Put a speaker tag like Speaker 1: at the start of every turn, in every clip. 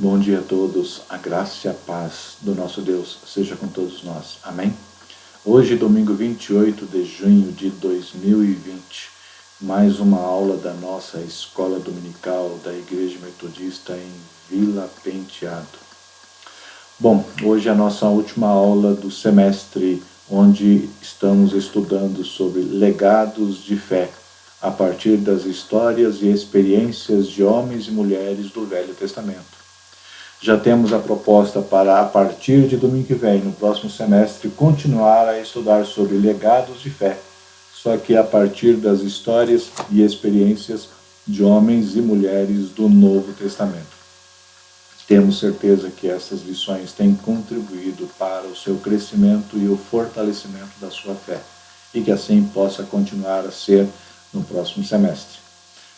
Speaker 1: Bom dia a todos, a graça e a paz do nosso Deus seja com todos nós. Amém? Hoje, domingo 28 de junho de 2020, mais uma aula da nossa escola dominical da Igreja Metodista em Vila Penteado. Bom, hoje é a nossa última aula do semestre, onde estamos estudando sobre legados de fé, a partir das histórias e experiências de homens e mulheres do Velho Testamento. Já temos a proposta para, a partir de domingo que vem, no próximo semestre, continuar a estudar sobre legados de fé, só que a partir das histórias e experiências de homens e mulheres do Novo Testamento. Temos certeza que essas lições têm contribuído para o seu crescimento e o fortalecimento da sua fé, e que assim possa continuar a ser no próximo semestre.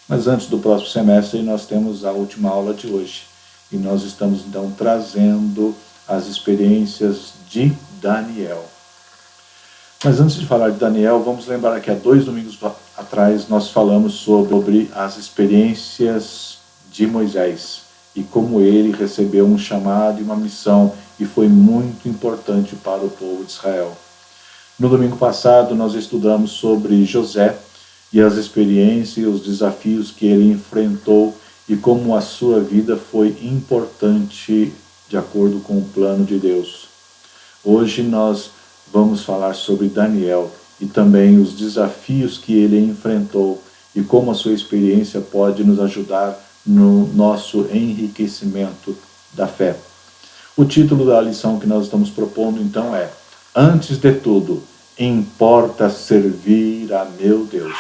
Speaker 1: Mas antes do próximo semestre, nós temos a última aula de hoje. E nós estamos então trazendo as experiências de Daniel. Mas antes de falar de Daniel, vamos lembrar que há 2 domingos atrás nós falamos sobre as experiências de Moisés e como ele recebeu um chamado e uma missão e foi muito importante para o povo de Israel. No domingo passado nós estudamos sobre José e as experiências e os desafios que ele enfrentou e como a sua vida foi importante de acordo com o plano de Deus. Hoje nós vamos falar sobre Daniel e também os desafios que ele enfrentou e como a sua experiência pode nos ajudar no nosso enriquecimento da fé. O título da lição que nós estamos propondo então é: Antes de tudo, importa servir a meu Deus.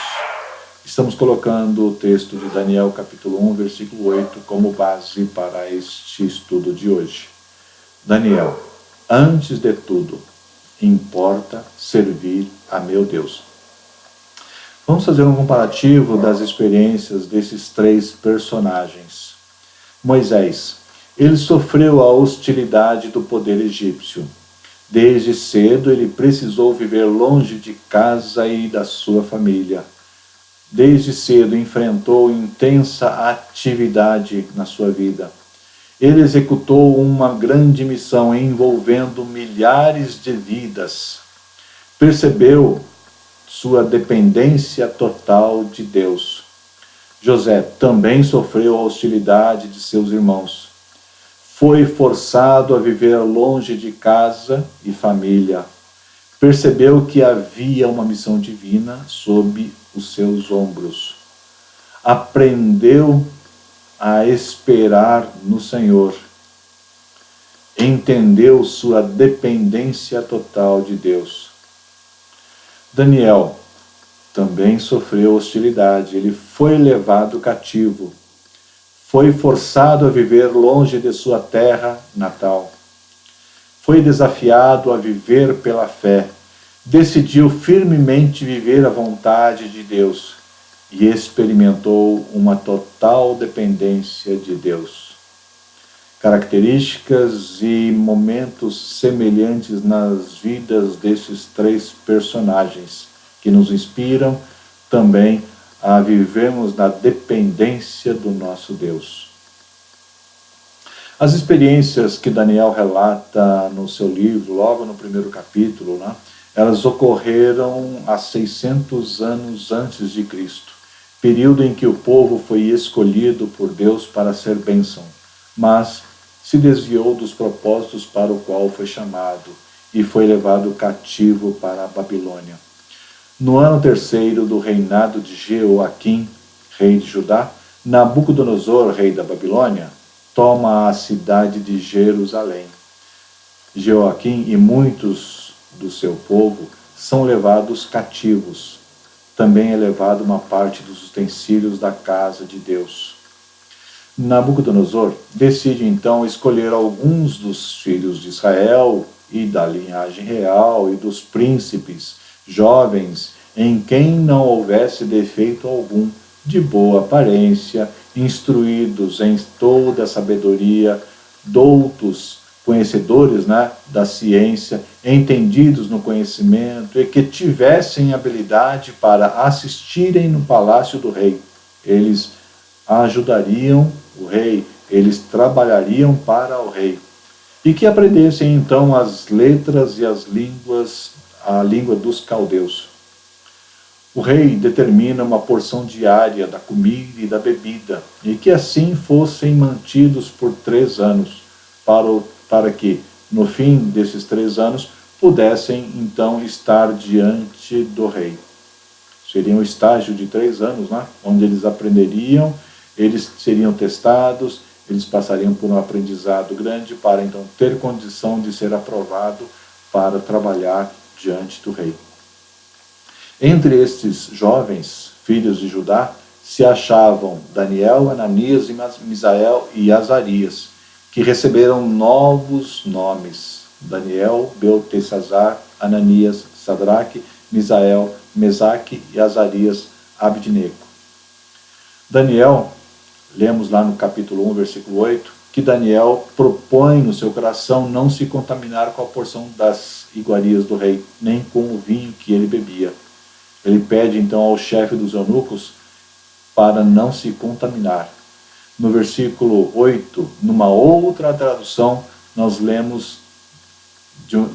Speaker 1: Estamos colocando o texto de Daniel, capítulo 1, versículo 8, como base para este estudo de hoje. Daniel, antes de tudo, importa servir a meu Deus. Vamos fazer um comparativo das experiências desses 3 personagens. Moisés, ele sofreu a hostilidade do poder egípcio. Desde cedo ele precisou viver longe de casa e da sua família. Desde cedo enfrentou intensa atividade na sua vida. Ele executou uma grande missão envolvendo milhares de vidas. Percebeu sua dependência total de Deus. José também sofreu a hostilidade de seus irmãos. Foi forçado a viver longe de casa e família. Percebeu que havia uma missão divina sob os seus ombros. Aprendeu a esperar no Senhor. Entendeu sua dependência total de Deus. Daniel também sofreu hostilidade. Ele foi levado cativo. Foi forçado a viver longe de sua terra natal. Foi desafiado a viver pela fé, decidiu firmemente viver a vontade de Deus e experimentou uma total dependência de Deus. Características e momentos semelhantes nas vidas desses 3 personagens que nos inspiram também a vivermos na dependência do nosso Deus. As experiências que Daniel relata no seu livro, logo no primeiro capítulo, elas ocorreram há 600 anos antes de Cristo, período em que o povo foi escolhido por Deus para ser bênção, mas se desviou dos propósitos para o qual foi chamado e foi levado cativo para a Babilônia. No ano 3º do reinado de Jeoaquim, rei de Judá, Nabucodonosor, rei da Babilônia, toma a cidade de Jerusalém. Jeoaquim e muitos do seu povo são levados cativos. Também é levado uma parte dos utensílios da casa de Deus. Nabucodonosor decide então escolher alguns dos filhos de Israel e da linhagem real e dos príncipes, jovens, em quem não houvesse defeito algum, de boa aparência, instruídos em toda a sabedoria, doutos, conhecedores da ciência, entendidos no conhecimento e que tivessem habilidade para assistirem no palácio do rei. Eles ajudariam o rei eles trabalhariam para o rei, e que aprendessem então as letras e a língua dos caldeus. O rei determina uma porção diária da comida e da bebida, e que assim fossem mantidos por 3 anos, para que, no fim desses 3 anos, pudessem então estar diante do rei. Seria um estágio de 3 anos, né? Onde eles aprenderiam, eles seriam testados, eles passariam por um aprendizado grande para então ter condição de ser aprovado para trabalhar diante do rei. Entre estes jovens, filhos de Judá, se achavam Daniel, Ananias, Misael e Azarias, que receberam novos nomes: Daniel, Beltesazar, Ananias, Sadraque, Misael, Mesaque e Azarias, Abidnego. Daniel, lemos lá no capítulo 1, versículo 8, que Daniel propõe no seu coração não se contaminar com a porção das iguarias do rei, nem com o vinho que ele bebia. Ele pede então ao chefe dos eunucos para não se contaminar. No versículo 8, numa outra tradução, nós lemos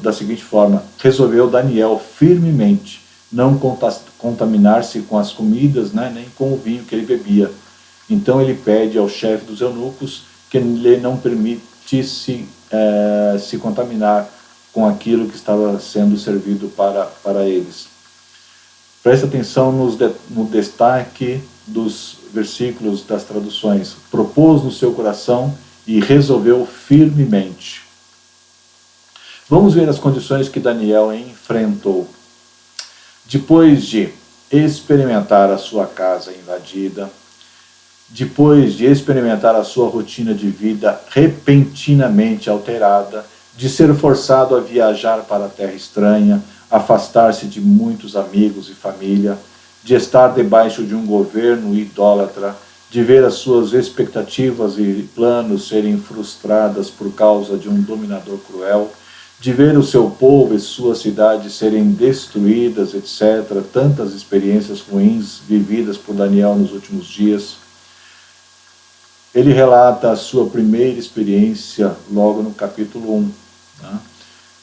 Speaker 1: da seguinte forma: resolveu Daniel firmemente não contaminar-se com as comidas, né, nem com o vinho que ele bebia. Então ele pede ao chefe dos eunucos que lhe não permitisse se contaminar com aquilo que estava sendo servido para eles. Preste atenção no destaque dos versículos das traduções. Propôs no seu coração e resolveu firmemente. Vamos ver as condições que Daniel enfrentou. Depois de experimentar a sua casa invadida, depois de experimentar a sua rotina de vida repentinamente alterada, de ser forçado a viajar para a terra estranha, afastar-se de muitos amigos e família, de estar debaixo de um governo idólatra, de ver as suas expectativas e planos serem frustradas por causa de um dominador cruel, de ver o seu povo e sua cidade serem destruídas, etc. Tantas experiências ruins vividas por Daniel nos últimos dias. Ele relata a sua primeira experiência logo no capítulo 1. Né?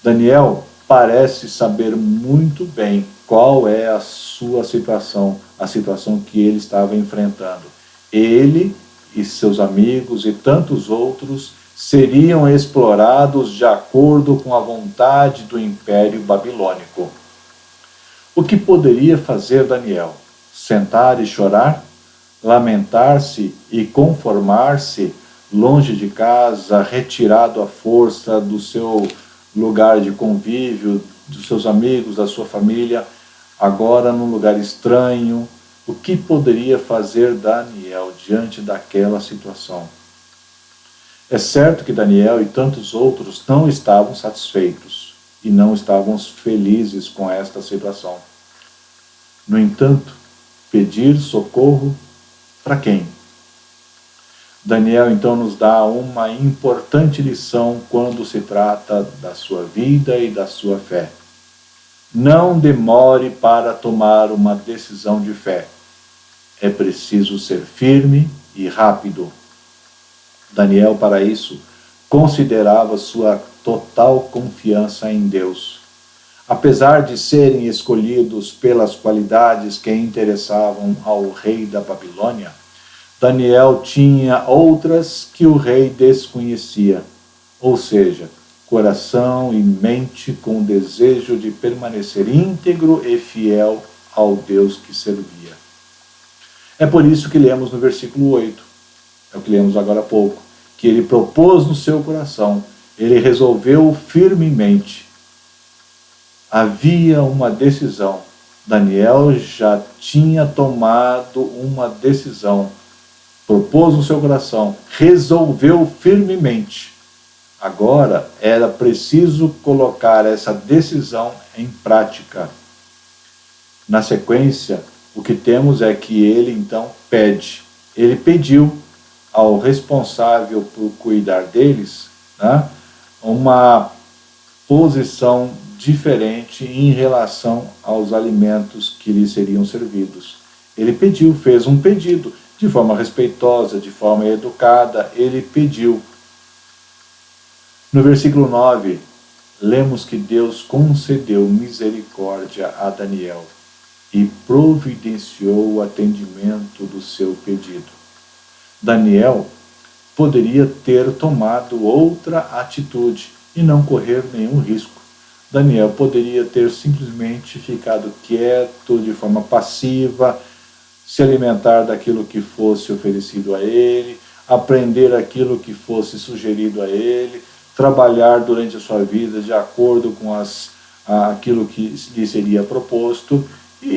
Speaker 1: Daniel parece saber muito bem qual é a sua situação, a situação que ele estava enfrentando. Ele e seus amigos e tantos outros seriam explorados de acordo com a vontade do Império Babilônico. O que poderia fazer Daniel? Sentar e chorar? Lamentar-se e conformar-se longe de casa, retirado à força do seu lugar de convívio, dos seus amigos, da sua família, agora num lugar estranho? O que poderia fazer Daniel diante daquela situação? É certo que Daniel e tantos outros não estavam satisfeitos e não estavam felizes com esta situação. No entanto, pedir socorro para quem? Daniel então nos dá uma importante lição quando se trata da sua vida e da sua fé. Não demore para tomar uma decisão de fé. É preciso ser firme e rápido. Daniel, para isso, considerava sua total confiança em Deus. Apesar de serem escolhidos pelas qualidades que interessavam ao rei da Babilônia, Daniel tinha outras que o rei desconhecia, ou seja, coração e mente com o desejo de permanecer íntegro e fiel ao Deus que servia. É por isso que lemos no versículo 8, é o que lemos agora há pouco, que ele propôs no seu coração, ele resolveu firmemente. Havia uma decisão. Daniel já tinha tomado uma decisão. Propôs no seu coração, resolveu firmemente. Agora era preciso colocar essa decisão em prática. Na sequência, o que temos é que ele então pede. Ele pediu ao responsável por cuidar deles, né, uma posição diferente em relação aos alimentos que lhe seriam servidos. Ele pediu, fez um pedido. de forma respeitosa, de forma educada, ele pediu. No versículo 9, lemos que Deus concedeu misericórdia a Daniel e providenciou o atendimento do seu pedido. Daniel poderia ter tomado outra atitude e não correr nenhum risco. Daniel poderia ter simplesmente ficado quieto, de forma passiva, se alimentar daquilo que fosse oferecido a ele, aprender aquilo que fosse sugerido a ele, trabalhar durante a sua vida de acordo com aquilo que lhe seria proposto, e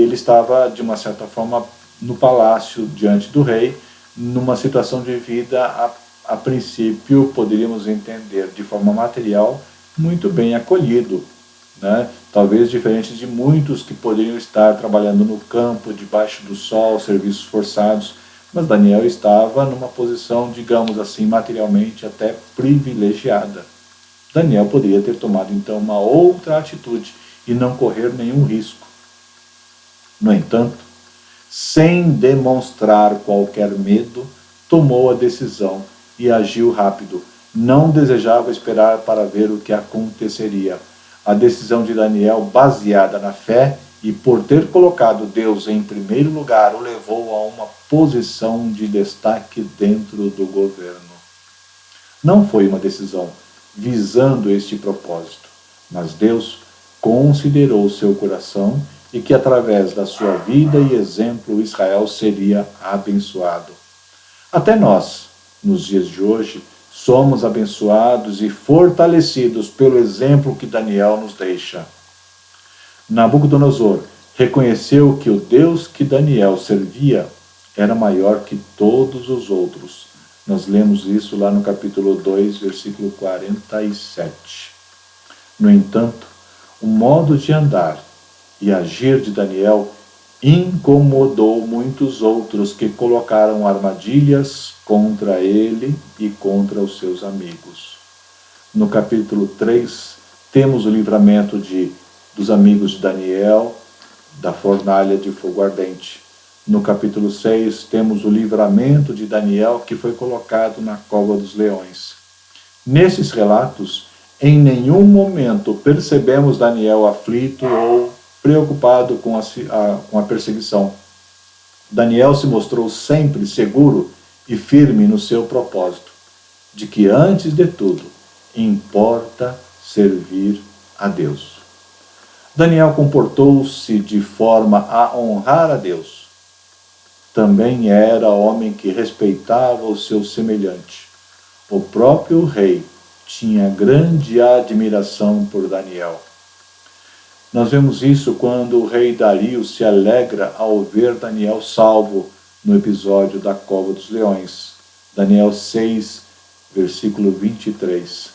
Speaker 1: ele estava, de uma certa forma, no palácio, diante do rei, numa situação de vida, a princípio, poderíamos entender, de forma material, muito bem acolhido, né? Talvez diferente de muitos que poderiam estar trabalhando no campo, debaixo do sol, serviços forçados, mas Daniel estava numa posição, digamos assim, materialmente até privilegiada. Daniel poderia ter tomado então uma outra atitude e não correr nenhum risco. No entanto, sem demonstrar qualquer medo, tomou a decisão e agiu rápido. Não desejava esperar para ver o que aconteceria. A decisão de Daniel, baseada na fé e por ter colocado Deus em primeiro lugar, o levou a uma posição de destaque dentro do governo. Não foi uma decisão visando este propósito, mas Deus considerou seu coração e que através da sua vida e exemplo Israel seria abençoado. Até nós, nos dias de hoje, somos abençoados e fortalecidos pelo exemplo que Daniel nos deixa. Nabucodonosor reconheceu que o Deus que Daniel servia era maior que todos os outros. Nós lemos isso lá no capítulo 2, versículo 47. No entanto, o modo de andar e agir de Daniel incomodou muitos outros que colocaram armadilhas contra ele e contra os seus amigos. No capítulo 3, temos o livramento dos amigos de Daniel, da fornalha de fogo ardente. No capítulo 6, temos o livramento de Daniel, que foi colocado na cova dos leões. Nesses relatos, em nenhum momento percebemos Daniel aflito ou preocupado com a perseguição. Daniel se mostrou sempre seguro e firme no seu propósito, de que antes de tudo, importa servir a Deus. Daniel comportou-se de forma a honrar a Deus. Também era homem que respeitava o seu semelhante. O próprio rei tinha grande admiração por Daniel. Nós vemos isso quando o rei Dario se alegra ao ver Daniel salvo no episódio da Cova dos Leões. Daniel 6, versículo 23.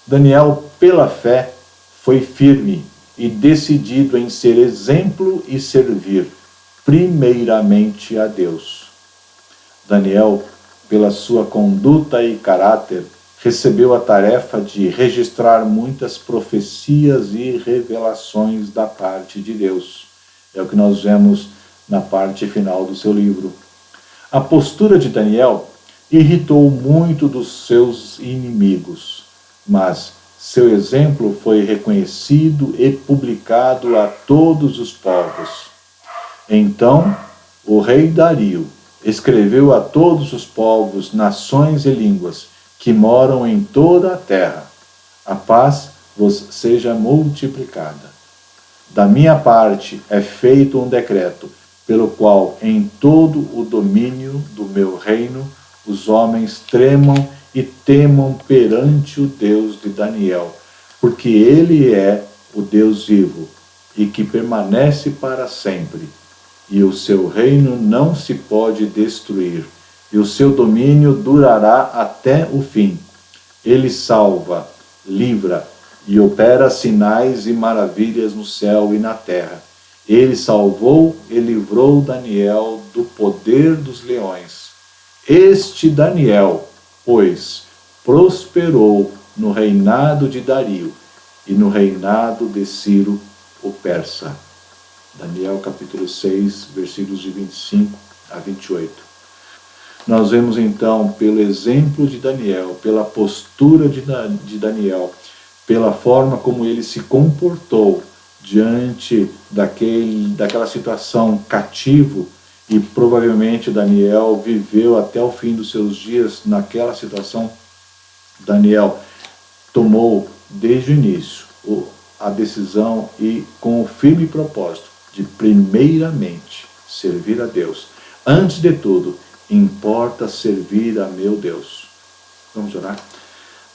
Speaker 1: Daniel, pela fé, foi firme e decidido em ser exemplo e servir, primeiramente a Deus. Daniel, pela sua conduta e caráter, recebeu a tarefa de registrar muitas profecias e revelações da parte de Deus. É o que nós vemos na parte final do seu livro. A postura de Daniel irritou muito dos seus inimigos, mas seu exemplo foi reconhecido e publicado a todos os povos. Então, o rei Dario escreveu a todos os povos, nações e línguas que moram em toda a terra: a paz vos seja multiplicada. Da minha parte é feito um decreto, pelo qual em todo o domínio do meu reino os homens tremam e temam perante o Deus de Daniel, porque ele é o Deus vivo e que permanece para sempre, e o seu reino não se pode destruir, e o seu domínio durará até o fim. Ele salva, livra e opera sinais e maravilhas no céu e na terra. Ele salvou e livrou Daniel do poder dos leões. Este Daniel, pois, prosperou no reinado de Dario e no reinado de Ciro, o persa. Daniel capítulo 6, versículos de 25 a 28. Nós vemos então, pelo exemplo de Daniel, pela postura de Daniel, pela forma como ele se comportou diante daquela situação cativo, e provavelmente Daniel viveu até o fim dos seus dias naquela situação. Daniel tomou desde o início a decisão e com o firme propósito de primeiramente servir a Deus. Antes de tudo, importa servir a meu Deus. Vamos orar?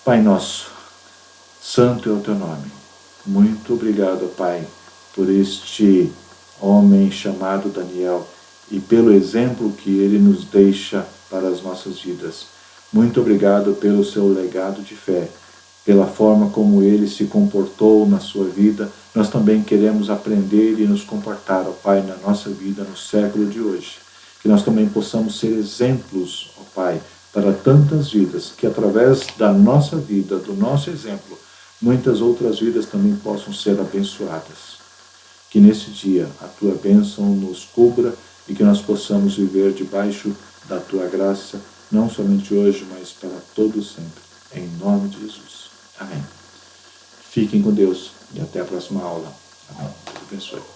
Speaker 1: Pai nosso, santo é o teu nome. Muito obrigado, Pai, por este homem chamado Daniel e pelo exemplo que ele nos deixa para as nossas vidas. Muito obrigado pelo seu legado de fé, pela forma como ele se comportou na sua vida. Nós também queremos aprender e nos comportar, ó Pai, na nossa vida no século de hoje. Que nós também possamos ser exemplos, ó Pai, para tantas vidas, que através da nossa vida, do nosso exemplo, muitas outras vidas também possam ser abençoadas. Que nesse dia a tua bênção nos cubra e que nós possamos viver debaixo da tua graça, não somente hoje, mas para todo sempre. Em nome de Jesus. Amém. Fiquem com Deus e até a próxima aula. Amém. Deus abençoe.